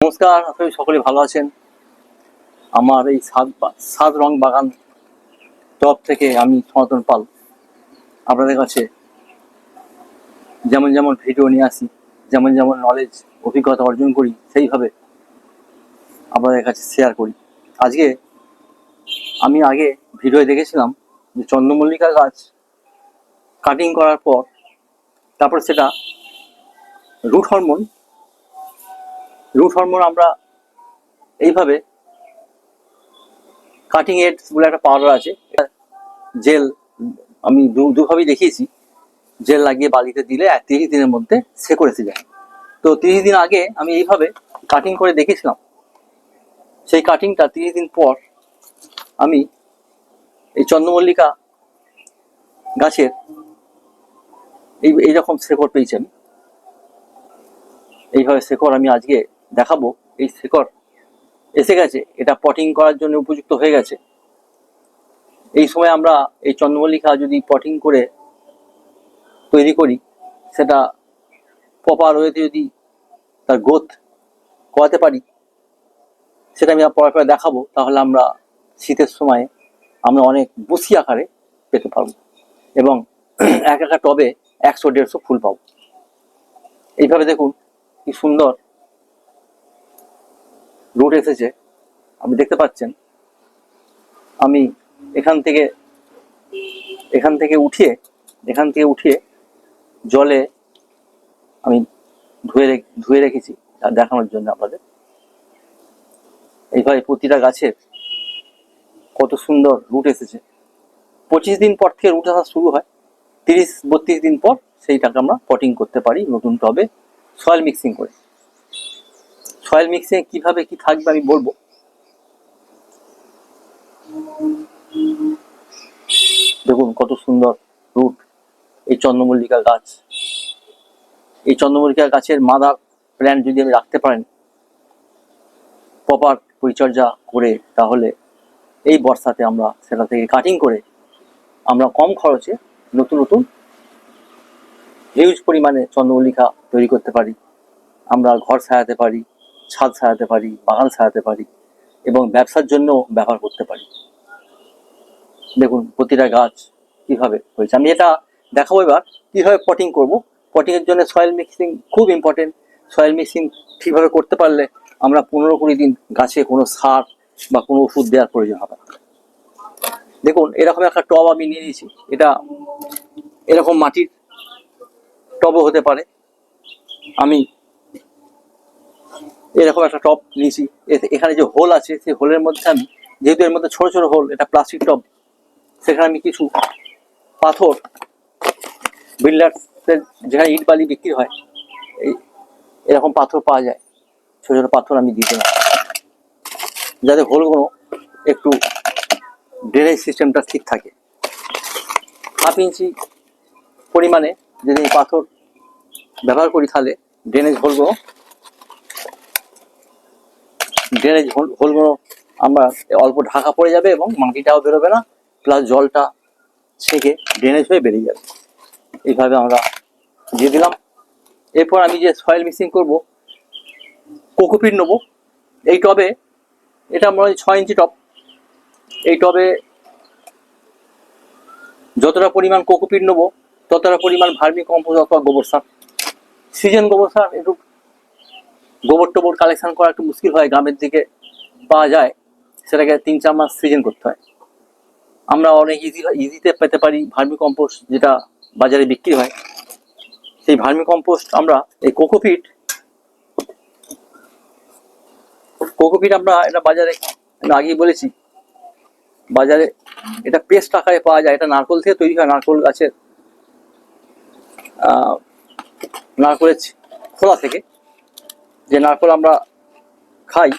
নমস্কার, আশা করি সকলে ভালো আছেন। আমার এই সাত রং বাগান টপ থেকে আমি সনাতন পাল আপনাদের কাছে যেমন যেমন ভিডিও নিয়ে আসি, যেমন যেমন নলেজ অভিজ্ঞতা অর্জন করি, সেইভাবে আপনাদের কাছে শেয়ার করি। আজকে আমি আগে ভিডিও দেখেছিলাম যে চন্দ্রমল্লিকা গাছ কাটিং করার পর তারপর সেটা রুট হরমোন আমরা এইভাবে কাটিং এডস বলে একটা পাউডার আছে, জেল আমি দুভাবেই দেখিয়েছি। জেল লাগিয়ে বালিতে দিলে 30 দিনের মধ্যে শেকড় এসে যায়। তো 30 দিন আগে আমি এইভাবে কাটিং করে দেখেছিলাম। সেই কাটিংটা 30 দিন পর আমি এই চন্দ্রমল্লিকা গাছের এইরকম শেকড় পেয়েছি। আমি এইভাবে শেকড় আমি আজকে দেখাবো। এই শেকড় এসে গেছে, এটা পটিং করার জন্য উপযুক্ত হয়ে গেছে। এই সময় আমরা এই চন্দ্রমল্লিকা যদি পটিং করে তৈরি করি, সেটা প্রপার ওয়েতে যদি তার গ্রোথ করাতে পারি, সেটা আমি পরে দেখাবো। তাহলে আমরা শীতের সময় আমরা অনেক বসি আকারে পেতে পারবো এবং এক একটা টবে 100-150 ফুল পাবো। এইভাবে দেখুন কি সুন্দর রুট এসেছে, আপনি দেখতে পাচ্ছেন। আমি এখান থেকে উঠিয়ে জলে আমি ধুয়ে রেখেছি দেখানোর জন্য আপনাদের। এইভাবে প্রতিটা গাছের কত সুন্দর রুট এসেছে। 25 দিন পর থেকে রুট আসা শুরু হয়। 30-32 দিন পর সেইটাকে আমরা পটিং করতে পারি নতুন টবে সয়েল মিক্সিং করে। সয়েল মিক্সিং কিভাবে কি থাকবে আমি বলবো। দেখুন কত সুন্দর রুট এই চন্দ্রমল্লিকা গাছ। এই চন্দ্রমল্লিকা গাছের মাদার প্ল্যান্ট যদি আমি রাখতে পারেন প্রপার পরিচর্যা করে, তাহলে এই বর্ষাতে আমরা সেটা থেকে কাটিং করে আমরা কম খরচে নতুন হিউজ পরিমাণে চন্দ্রমল্লিকা তৈরি করতে পারি। আমরা ঘর সাজাতে পারি, ছাদ সাজাতে পারি, বাগান সাজাতে পারি এবং ব্যবসার জন্য ব্যবহার করতে পারি। দেখুন প্রতিটা গাছ কিভাবে হয়েছে। আমি এটা দেখাবো এবার কিভাবে পটিং করব। পটিং এর জন্য সয়েল মিক্সিং খুব ইম্পর্টেন্ট। সয়েল মিক্সিং ঠিকভাবে করতে পারলে আমরা 15-20 দিন গাছে কোনো সার বা কোনো ওষুধ দেওয়ার প্রয়োজন হবে না। দেখুন এরকম একটা টব আমি নিয়ে নিয়েছি। এটা এরকম মাটির টবও হতে পারে। আমি এরকম একটা টব নিয়েছি। এখানে যে হোল আছে সেই হোলের মধ্যে আমি, যেহেতু এর মধ্যে ছোট ছোট হোল, এটা প্লাস্টিক টব, সেখানে আমি কিছু পাথর, বিল্ডার্সের যেখানে ইট বালি বিক্রি হয় এরকম পাথর পাওয়া যায়, ছোট ছোট পাথর আমি দিয়ে দিলাম, যাতে হোলগুলো একটু ড্রেনেজ সিস্টেমটা ঠিক থাকে। 1/2 ইঞ্চি পরিমাণে যদি এই পাথর ব্যবহার করি, তাহলে ড্রেনেজ হোলগুলো আমরা অল্প ঢাকা পড়ে যাবে এবং মাটিটাও বেরোবে না, প্লাস জলটা ছেঁকে ড্রেনেজ হয়ে বেরিয়ে যাবে। এইভাবে আমরা দিয়ে দিলাম। এরপর আমি যে সয়েল মিক্সিং করব, কোকোপিট নেবো। এই টবে, এটা মনে হয় 6 ইঞ্চি টব। এই টবে যতটা পরিমাণ কোকোপিট নেবো ততটা পরিমাণ ভার্মি কম্পোস্ট অথবা গোবর সার। সিজন গোবর সার, একটু গোবর টোবর কালেকশন করা একটু মুশকিল হয়, গ্রামের দিকে পাওয়া যায়, সেটাকে 3-4 মাস সিজন করতে হয়। আমরা অনেক ইজিতে পেতে পারি ভার্মি কম্পোস্ট, যেটা বাজারে বিক্রি হয়। সেই ভার্মি কম্পোস্ট আমরা এই কোকোপিট আমরা এটা বাজারে, আমি আগেই বলেছি, বাজারে এটা পেস্ট আকারে পাওয়া যায়। এটা নারকোল থেকে তৈরি হয়, নারকোল গাছের নারকোলের খোলা থেকে যে নারকোল আমরা খাই,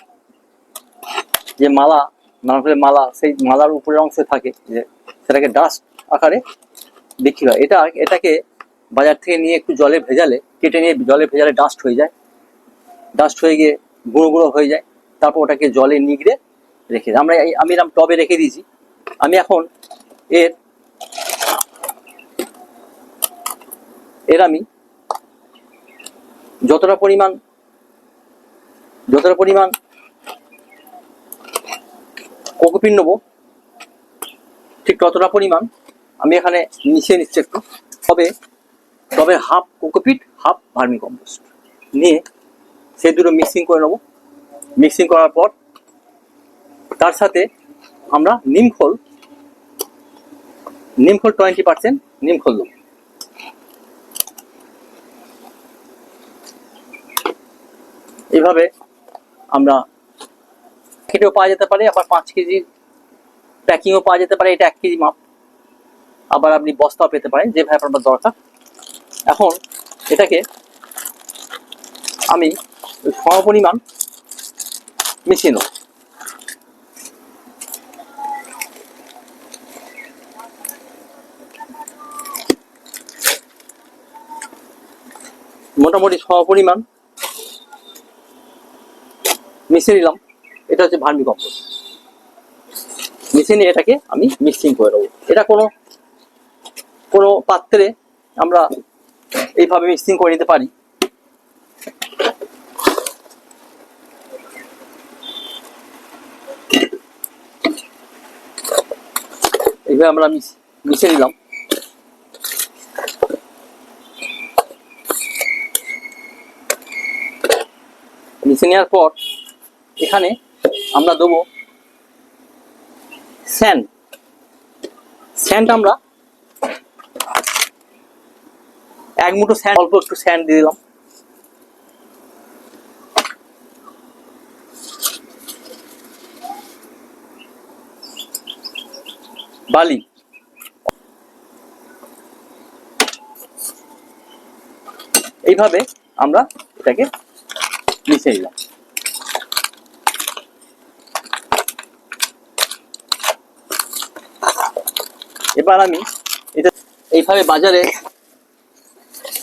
যে মালা, নারকোলের মালা, সেই মালার উপরের অংশে থাকে, যে সেটাকে ডাস্ট আকারে বিক্রি হয়। এটাকে বাজার থেকে নিয়ে একটু জলে ভেজালে, কেটে নিয়ে জলে ভেজালে ডাস্ট হয়ে যায়। ডাস্ট হয়ে গিয়ে গুঁড়ো গুঁড়ো হয়ে যায়। তারপর ওটাকে জলে নিগড়ে রেখে আমি এরকম টবে রেখে দিয়েছি। আমি এখন আমি যতটা পরিমাণ যতটা পরিমাণ কোকোপিট নেবো ঠিক ততটা পরিমাণ আমি এখানে মিশিয়ে নিচ্ছি একটু। তবে half cocopeat half vermi compost নিয়ে সেই দুটো মিক্সিং করে নেবো। মিক্সিং করার পর তার সাথে আমরা নিমখোল 20% নিমখোল দেবো। এইভাবে আমরা প্যাকেটেও পাওয়া যেতে পারে, আবার 5 কেজি প্যাকিংও পাওয়া যেতে পারে, এটা 1 কেজি মাপ। আবার আপনি বস্তাও পেতে পারেন, যেভাবে আপনার দরকার। এখন এটাকে আমি সমপরিমাণ মিশিয়ে নেব। মোটামুটি সমপরিমাণ মিশিয়ে নিলাম। এটা হচ্ছে ভার্মি কম্পোস্ট। মিশিয়ে নিয়ে এটাকে আমি মিক্সিং করে নেবো। এটা কোনো পাত্রে আমরা এইভাবে মিক্সিং করে নিতে পারি। এইভাবে আমরা মিশিয়ে নিলাম। মিশিয়ে নেওয়ার পর এখানে আমরা দেবো স্যান্ড। আমরা 1 মুঠো স্যান্ড, অল্প একটু স্যান্ড দিয়ে দিলাম। বালি এইভাবে আমরা এটাকে মিশিয়ে নিলাম। এবার আমি এটা এইভাবে বাজারে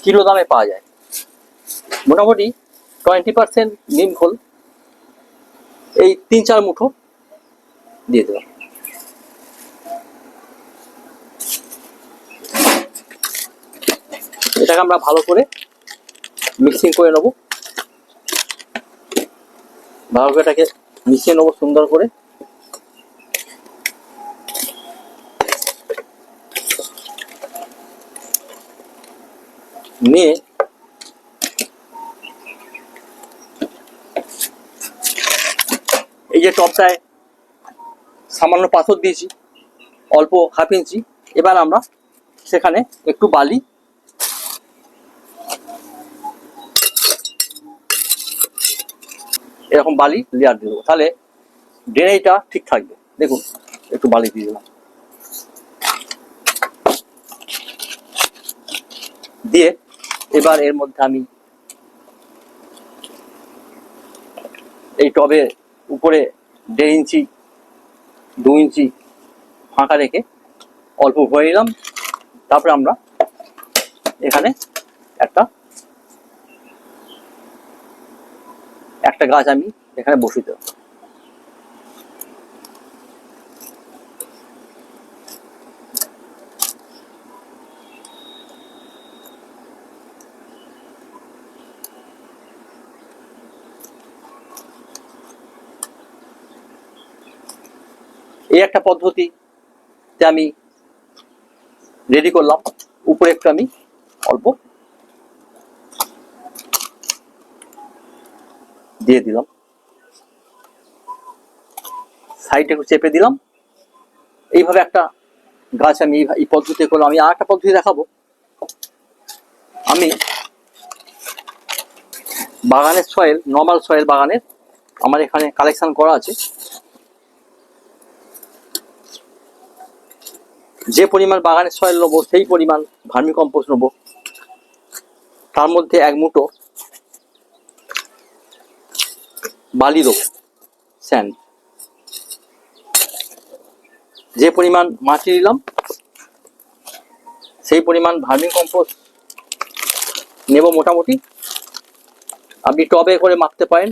কিলো দামে পাওয়া যায়। মোটামুটি 20% নিমখোল এই 3-4 মুঠো দিয়ে দেব। এটাকে আমরা ভালো করে মিক্সিং করে নেব। ভালো করে এটাকে মিশিয়ে নেবো সুন্দর করে। নিয়ে এই যে টপটায় সামান্য পাথর দিয়েছি, অল্প 1/2 ইঞ্চি। এবার আমরা সেখানে একটু বালি এরকম বালি লেয়ার দিয়ে দেবো, তাহলে ড্রেনেজটা ঠিক থাকবে। দেখুন একটু বালি দিয়ে দিলাম। দিয়ে এবার এর মধ্যে আমি এই টবের উপরে 1.5 ইঞ্চি 2 ইঞ্চি ফাঁকা রেখে অল্প ভরে নিলাম। তারপরে আমরা এখানে একটা গাছ আমি এখানে বসিয়ে দেব। এই একটা পদ্ধতিতে আমি রেডি করলাম। উপরে একটু আমি অল্প দিয়ে দিলাম, সাইডে একটু চেপে দিলাম। এইভাবে একটা গাছ আমি এই পদ্ধতি করলাম। আমি আর একটা পদ্ধতি দেখাবো। আমি বাগানের সয়েল, নর্মাল সয়েল বাগানের আমার এখানে কালেকশন করা আছে। যে পরিমাণ বাগানের সয়েল নেবো সেই পরিমাণ ভার্মি কম্পোস্ট নেবো। তার মধ্যে 1 মুঠো বালি দেবো, স্যান্ড। যে পরিমাণ মাটি নিলাম সেই পরিমাণ ভার্মি কম্পোস্ট নেব। মোটামুটি আপনি টবে করে মাপতে পারেন,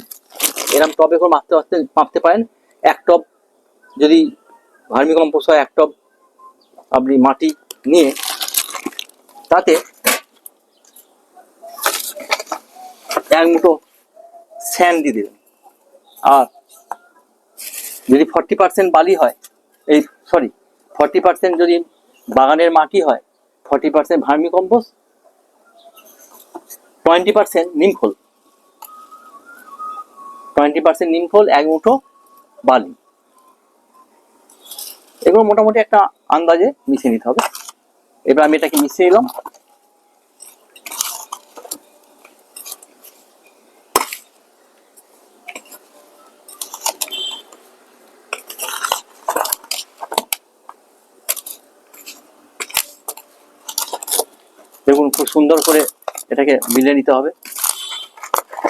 এরকম টবে করে মাপতে পারেন। 1 টব যদি ভার্মি কম্পোস্ট হয়, 1 টব আপনি মাটি নিয়ে তাতে 1 মুঠো স্যান্ড দিয়ে দেবেন। আর যদি 40% বালি হয়, এই 40% যদি বাগানের মাটি হয়, 40% ভার্মি কম্পোস্ট, 20% নিমখোল, 20% নিমখোল, 1 মুঠো বালি। এগুলো মোটামুটি একটা আন্দাজে মিশিয়ে নিতে হবে। এবার আমি এটাকে মিশিয়ে নিলাম। দেখুন খুব সুন্দর করে এটাকে মিলিয়ে নিতে হবে,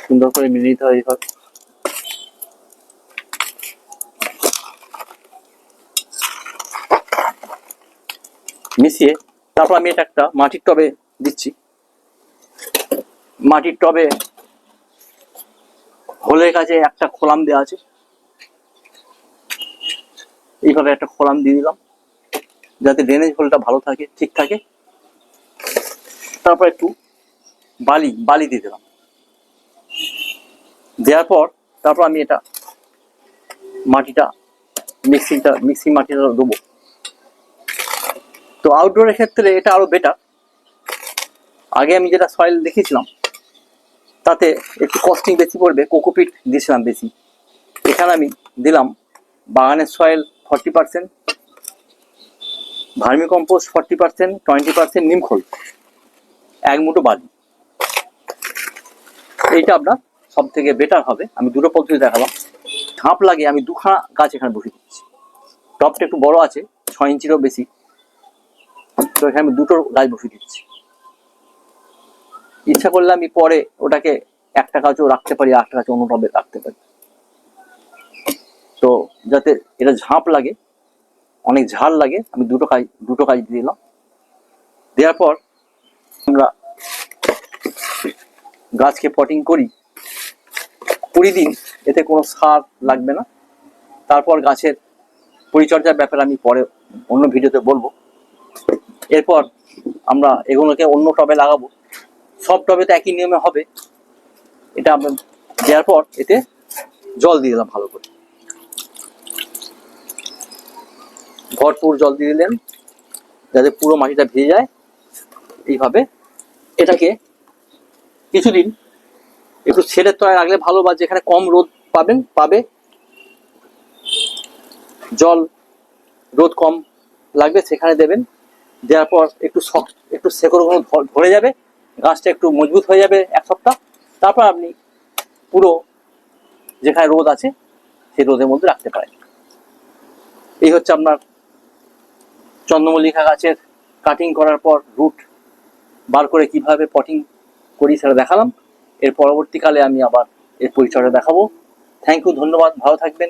সুন্দর করে মিলিয়ে নিতে হবে এইভাবে। মিশিয়ে তারপর আমি এটা একটা মাটির টবে দিচ্ছি। মাটির টবে হোলের কাছে একটা খোলাম দেওয়া আছে, এইভাবে একটা খোলাম দিয়ে দিলাম যাতে ড্রেনেজ হোলটা ভালো থাকে, ঠিক থাকে। তারপর একটু বালি দিয়ে দিলাম। দেওয়ার পর তারপর আমি এটা মিক্সিং মাটিটা দেবো। তো আউটডোরের ক্ষেত্রে এটা আরো বেটার। আগে আমি যেটা সয়েল দেখিয়েছিলাম তাতে একটু কস্টিং বেশি পড়বে, কোকোপিট দিয়েছিলাম বেশি। এখানে আমি দিলাম বাগানের সয়েল 40%, ভার্মি কম্পোস্ট 40%, 20% নিমখোল, 1 মুঠো বালি। এইটা আপনার সব থেকে বেটার হবে। আমি দুটো পদ্ধতি দেখালাম। ঝাঁপ লাগে আমি 2খানা গাছ এখানে বসিয়ে দিচ্ছি। টবটা একটু বড় আছে, 6 ইঞ্চিরও বেশি, তো এখানে আমি 2টো গাছ বসিয়ে দিচ্ছি। ইচ্ছা করলে আমি পরে ওটাকে একটা গাছও রাখতে পারি, একটা গাছ অন্য টবে রাখতে পারি। তো যাতে এটা ঝাঁপ লাগে, অনেক ঝাল লাগে, আমি দুটো কাজ দিয়ে দিলাম। দেওয়ার পর আমরা গাছকে পটিং করি 20 দিন, এতে কোনো সার লাগবে না। তারপর গাছের পরিচর্যার ব্যাপারে আমি পরে অন্য ভিডিওতে বলবো। এরপর আমরা এগুলোকে অন্য টবে লাগাবো। সব টবে তো একই নিয়মে হবে। এটা আমরা দেওয়ার পর এতে জল দিয়ে দিলাম ভালো করে, ভরপুর জল দিয়ে দিলেন যাতে পুরো মাটিটা ভিজে যায়। এইভাবে এটাকে কিছুদিন একটু ছেলের তলায় রাখলে ভালো, বা যেখানে কম রোদ পাবে, রোদ কম লাগবে সেখানে দেবেন। দেওয়ার পর একটু শেকড়গুলো ধরে যাবে, গাছটা একটু মজবুত হয়ে যাবে 1 সপ্তাহ। তারপর আপনি পুরো যেখানে রোদ আছে সেই রোদের মধ্যে রাখতে পারেন। এই হচ্ছে আপনার চন্দ্রমল্লিকা গাছের কাটিং করার পর রুট বার করে কিভাবে পটিং করি সেটা দেখালাম। এর পরবর্তীকালে আমি আবার এর পরিচর্যা দেখাবো। থ্যাংক ইউ, ধন্যবাদ, ভালো থাকবেন।